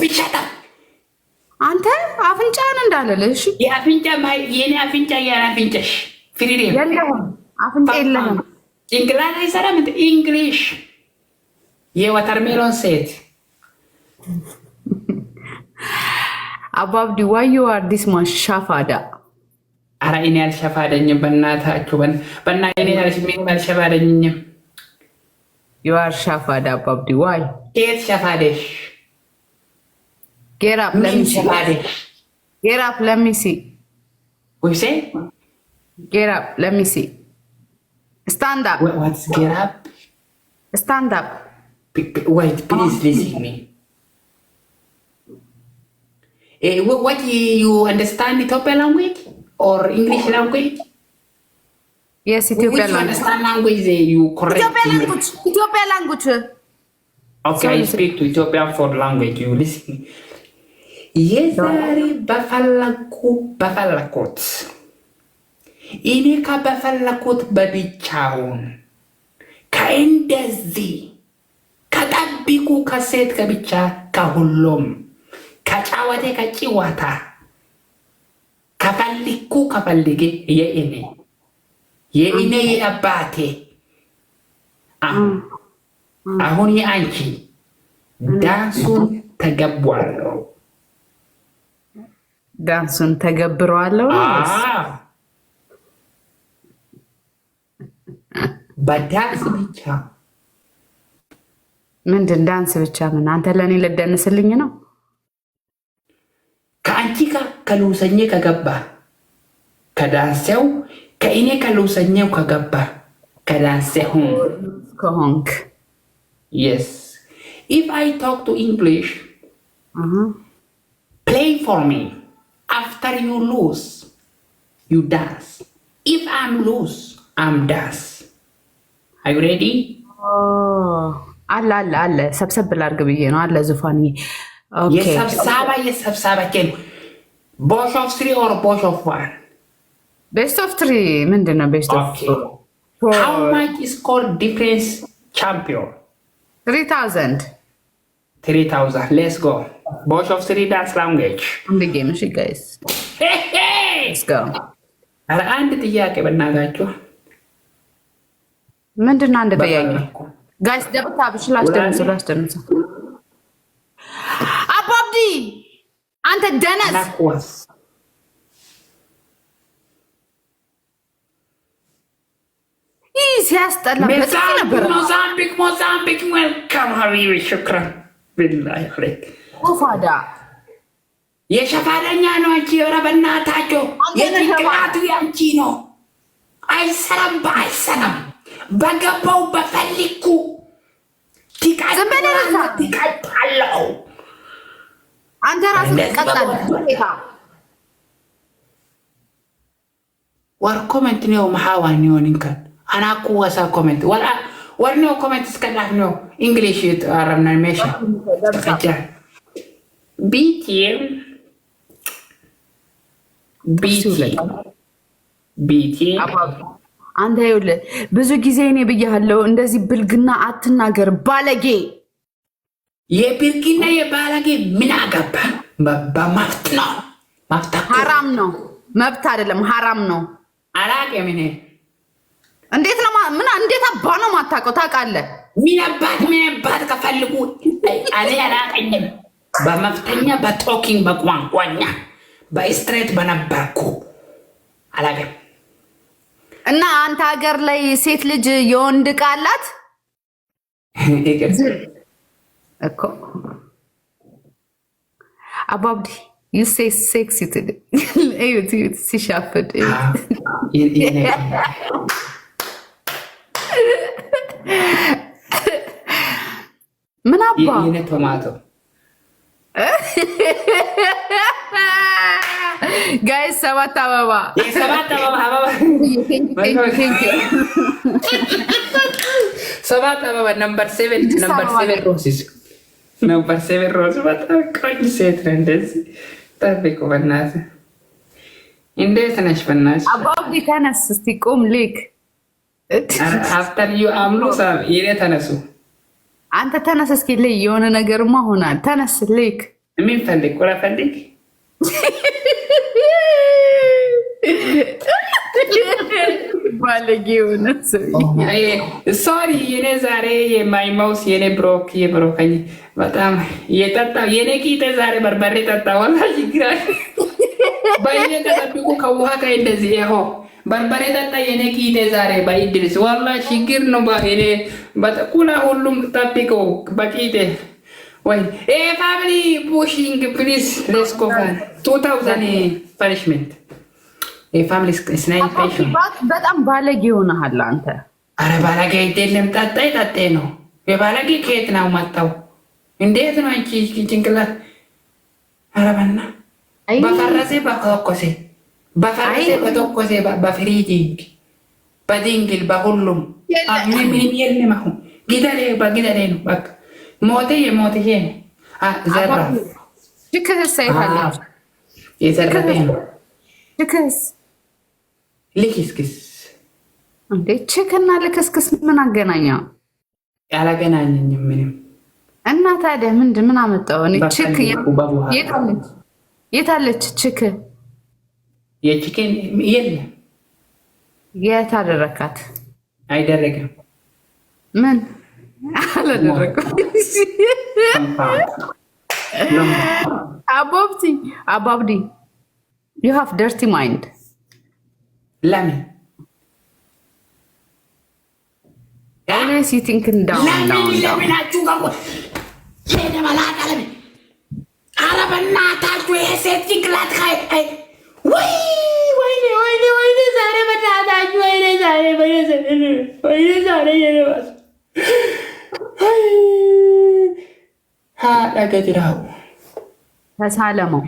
ብቻታ አንተ አፍንጫን እንዳለልሽ የአፍንጫ የኔ አፍንጫ ያላፍንጫሽ ፍሪዴ የለህም አፍንጫ የለህም ጭንቅላት አይሰራም እንደ እንግሊሽ የወተርሜሎን ሴት Abba Abdi, why you are this much shafada? Ara ini al shafadanya bannataችሁ በና እኔ አልሸፋደኝም You are shafada, Abba Abdi. Why? Get shafadish. Get up, let me see. Get up, let me see. What you say? Get up, let me see. Stand up. What's get up? Stand up. Wait, please listen to me. What you understand Ethiopian language or English language? Yes, Ethiopian language. Which understand language you correct? Ethiopian language. Okay, I speak to Ethiopian for language. You listen. Yezari bafalakot. Ini ka bafalakot babichaun. Kaendezi. Katabiku kaset kabicha kahulom. Kacawate kaciwata. Kafaliku kafaligi ye ini. Ye ini ye abate. Ahun ye anchi. Dansun ተገብሯለሁ ዳንሱን ተገብሯለሁ በዳንስ ብቻ ምንድን ዳንስ ብቻ ምን አንተ ለኔ ልደንስልኝ ነው ከአንቺ ጋር ከልውሰኜ ከገባ ከዳንሴው ከእኔ ከልውሰኜው ከገባ ከዳንሴው ከሆንክ yes if I talk to English play for me after you lose you dance if I'm lose I'm dance are you ready አለ ሰብሰብ ላርግ ብዬ ነው አለ ዙፋን ኦኬ የሰብሳባ ከን both of 3 or both of 1 best of 3 ምንድነው best of how much is called difference champion 3000 let's go both of 3 dance language on the game she guys let's go አረ አንድ ጥያቄ በእናታችሁ ምንድነው አንድ ጥያቄ ጋይስ ደብታ ብሽላሽ ደምሱ Abba Abdi አንተ ደነስ ሲያስጠላ በጣም ነበር ሞዛምቢክ welcome habibi shukran billahi عليك ኦፋዳ የሸፋደኛ ነው አንቺ ኧረ በእናታችሁ የጭንቅላቱ ያንቺ ነው አይሰራም በገባው በፈልኩ ትቃጣለው አንተ ራስህ ትቀጣለህ war comment ነው ማሃዋን ይሆንካ አና ኩዋሳ ኮሜንት ወርኖ ኮሜንት እስከላፍ ነው እንግሊሽ አረምና ሜሻ ቢቲ አንተ ይኸውልህ ብዙ ጊዜ እኔ ብያለሁ እንደዚህ ብልግና አትናገር ባለጌ የብልግና የባለጌ ምን አገባ በመብት ነው ሐራም ነው መብት አይደለም ሐራም ነው አላውቅም እኔ እንዴት ነው እንዴት አባ ነው ማታውቀው ታውቃለህ ምን አባት ከፈልጉ አላውቅኝም በመፍተኛ በቶኪንግ በቋንቋኛ በስትሬት በነበርኩ አላውቅም እና አንተ ሀገር ላይ ሴት ልጅ የወንድ ቃላት እኮ Abba Abdi you say sexy today you ሲሻፍድ ምን አባ የኔ ቶማቶ ጋይስ ሰባት አበባ number 7 roses number 7 roses በጣም ቆንጆ ሴት ነው እንደዚህ ታሪኩ በእናትህ እንዴት ነሽ በእናትሽ Abba Abdi ተነስ እስቲ ቁም ልክ after you አምሉሳ ይሬ ተነሱ አንተ ተነስ እስኪ ልይ የሆነ ነገርማ ሆናል ተነስ ልክ ምን ፈልግ ቆላ ፈልግ ባለጌው ነው። ሶሪ የኔ ዛሬ የማይማውስ የኔ ብሮክ የብሮከኝ በጣም የጠጣ የኔ ቂጤ ዛሬ በርበሬ ጠጣ። ወላሂ ግራ በየተጠብቁ ከውሃ ጋር እንደዚህ ይኸው በርበሬ ጠጣ። የኔ ቂጤ ዛሬ ባይድርስ ወላሂ ችግር ነው። ባኔ በጠቁላ ሁሉም ጠብቀው በቂጤ ወይ ፋሚሊ ፑሽንግ ፕሊዝ ሌትስ ጎ ፋን 2000 ፐኒሽመንት የፋሚሊ ስናይፔሽን በጣም ባለጌ ሆነሃል አንተ። አረ ባለጌ አይደለም፣ ጠጣ ነው። የባለጌ ከየት ነው መጣው? እንዴት ነው አንቺ ጭንቅላት? አረ በና በፈረሴ በፍሪጂንግ በድንግል በሁሉም ምን የለም። አሁን ጊደሌ ነው በቃ ሞቴ የሞቴ ይሄ ዘራ ልክህስ አይታለች የዘረበ ነው ልክህስ ልክስክስ እንዴ ችክና ልክስክስ ምን አገናኘው? ያላገናኘኝም ምንም። እና ታዲያ ምን አመጣው? እኔ ችክ የታለች ችክ? የችክን የለም። የት አደረካት? አይደረግም። ምን አላደረኩም። Abba Abdi, you have dirty mind. ለምን always you thinking down. ለምናችሁ ጋር ሄደ መላጣ ለምን አረበና ታጁ የሴት ጭንቅላት ካይ ወይ ዛሬ በታታጁ ወይ ዛሬ የለባስ ዳገጅራው ተሳለመው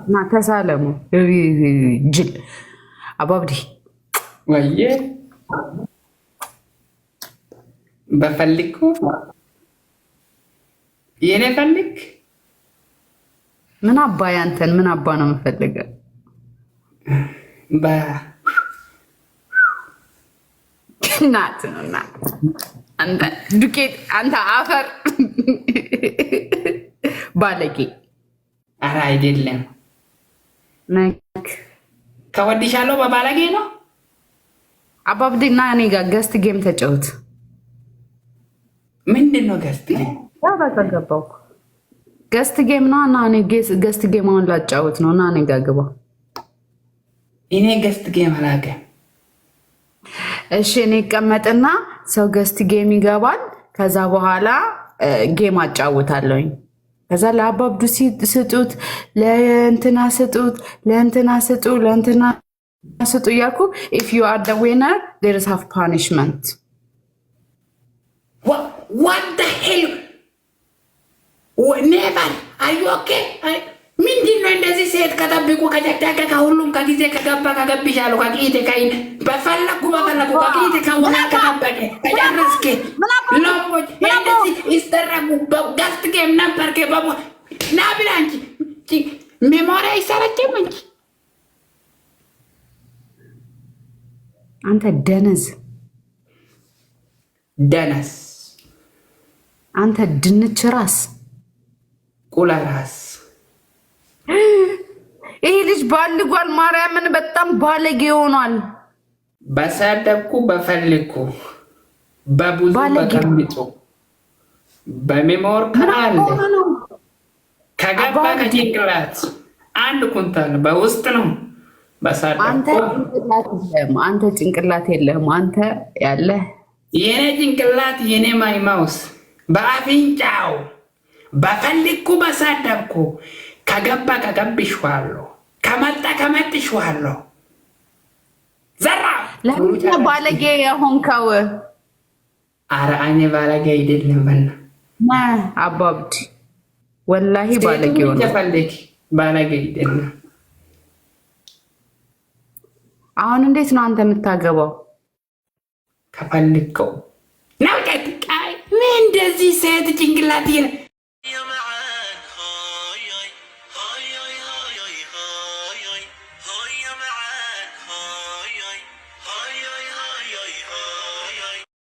እና ተሳለመው ጅል Abba Abdi ወየ በፈልኩ የኔ ፈልክ ምን አባ ያንተን ምን አባ ነው የምፈልገው? ናት አንተ ዱቄት አንተ አፈር ባለጌ። ኧረ አይደለም ከወድሻለሁ በባለጌ ነው። Abba Abdi እና እኔ ጋር ገስት ጌም ተጫወት። ምንድን ነው ገስት ጌም? ገባሁ ገስት ጌም ነው እና እኔ ገስት ጌም አሁን ላጫወት ነው እና እኔ ጋር ግባ። እኔ ገስት ጌም አላውቅም። እሺ እኔ እቀመጥና ሰው ገስት ጌም ይገባል። ከዛ በኋላ ጌም አጫውታለሁኝ። ከዛ ለAbba Abdi ስጡት፣ ለእንትና ስጡት፣ ለእንትና ስጡ እያልኩ if you are the winner there is half punishment. What the hell? Never. Are you okay? ምንድን ነው እንደዚህ ሴት ከጠብቁ ከጨቅጨቀ ከሁሉም ከጊዜ ከገባ ከገብሻለሁ ከቂቴ ከይ በፈለኩ ከቂቴ ከሆነ ከጠበቀ ከጨረስኬ ሎሞች እንደዚህ ይስተረጉ ገስት ጌም ነበር ከበቦ ናብላ እንጂ ሜሞሪያ ይሰረችም እንጂ አንተ ደነዝ አንተ ድንች ራስ ቁላ ራስ ይሄ ልጅ ባልጓል። ማርያምን በጣም ባለጌ ሆኗል። በሳደብኩ በፈልኩ በብዙ በቀምጡ በሜሞር ካለ ከገባ ከጭንቅላት አንድ ኩንታል በውስጥ ነው። በሳደብኩ አንተ ጭንቅላት የለህም። አንተ ያለህ የኔ ጭንቅላት የኔ ማይማውስ በአፍንጫው በፈልኩ በሳደብኩ ከገባ ከገብሽዋለሁ ከመጣ ከመጥሽዋለሁ። ዘራ ለምን ባለጌ የሆንከው? ኧረ እኔ ባለጌ አይደለም። Abba Abdi ወላሂ ባለጌ ሆነ። ባለጌ አይደለም። አሁን እንዴት ነው አንተ የምታገባው? ከፈልከው ነው። ምን እንደዚህ ሴት ጭንቅላት